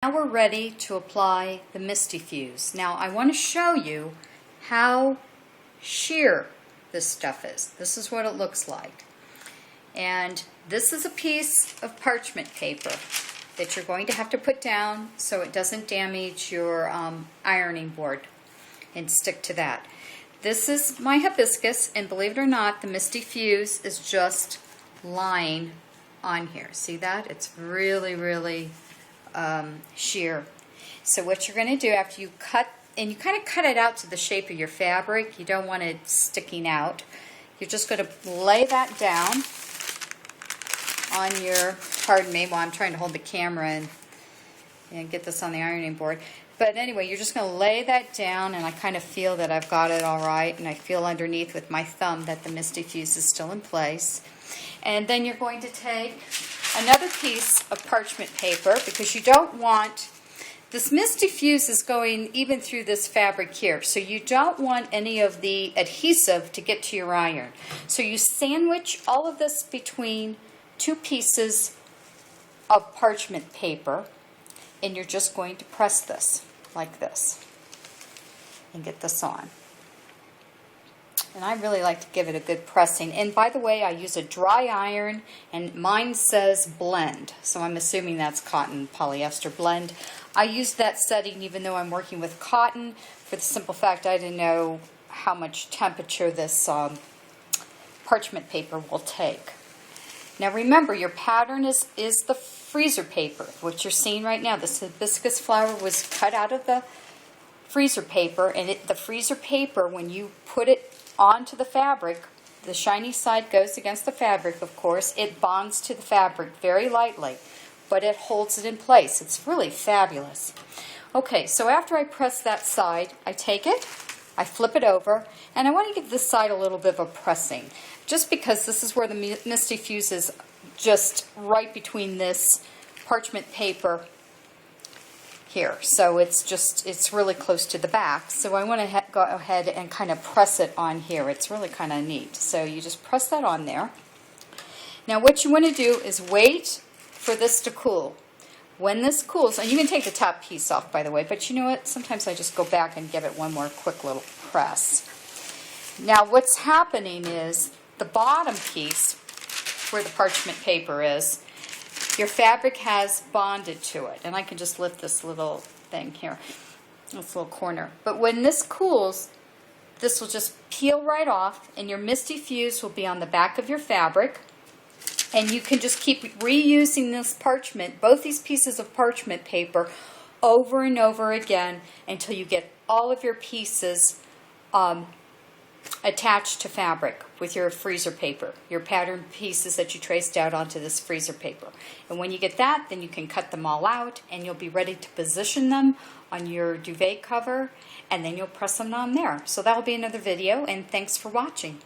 Now we're ready to apply the Mistyfuse. Now I want to show you how sheer this stuff is. This is what it looks like. And this is a piece of parchment paper that you're going to have to put down so it doesn't damage your ironing board and stick to that. This is my hibiscus, and believe it or not, the Mistyfuse is just lying on here. See that? It's really, really sheer. So what you're going to do after you cut, and you kind of cut it out to the shape of your fabric, you don't want it sticking out, you're just going to lay that down on your, pardon me while I'm trying to hold the camera and get this on the ironing board. But anyway, you're just going to lay that down, and I kind of feel that I've got it all right, and I feel underneath with my thumb that the Mistyfuse is still in place. And then you're going to take another piece of parchment paper, because you don't want, this Mistyfuse is going even through this fabric here, so you don't want any of the adhesive to get to your iron. So you sandwich all of this between two pieces of parchment paper, and you're just going to press this like this and get this on. And I really like to give it a good pressing. And by the way, I use a dry iron, and mine says blend, so I'm assuming that's cotton polyester blend. I use that setting even though I'm working with cotton, for the simple fact I didn't know how much temperature this parchment paper will take. Now remember, your pattern is the freezer paper. What you're seeing right now, this hibiscus flower was cut out of the freezer paper, and the freezer paper, when you put it onto the fabric, the shiny side goes against the fabric, of course. It bonds to the fabric very lightly, but it holds it in place. It's really fabulous. Okay, so after I press that side, I take it, I flip it over, and I want to give this side a little bit of a pressing, just because this is where the Mistyfuse is, just right between this parchment paper here. So it's really close to the back. So I want to go ahead and kind of press it on here. It's really kind of neat. So you just press that on there. Now what you want to do is wait for this to cool. When this cools, and you can take the top piece off, by the way, but you know what? Sometimes I just go back and give it one more quick little press. Now what's happening is the bottom piece, where the parchment paper is, your fabric has bonded to it. And I can just lift this little thing here, this little corner. But when this cools, this will just peel right off, and your Mistyfuse will be on the back of your fabric. And you can just keep reusing this parchment, both these pieces of parchment paper, over and over again until you get all of your pieces attached to fabric with your freezer paper, your pattern pieces that you traced out onto this freezer paper. And when you get that, then you can cut them all out, and you'll be ready to position them on your duvet cover, and then you'll press them on there. So that'll be another video, and thanks for watching.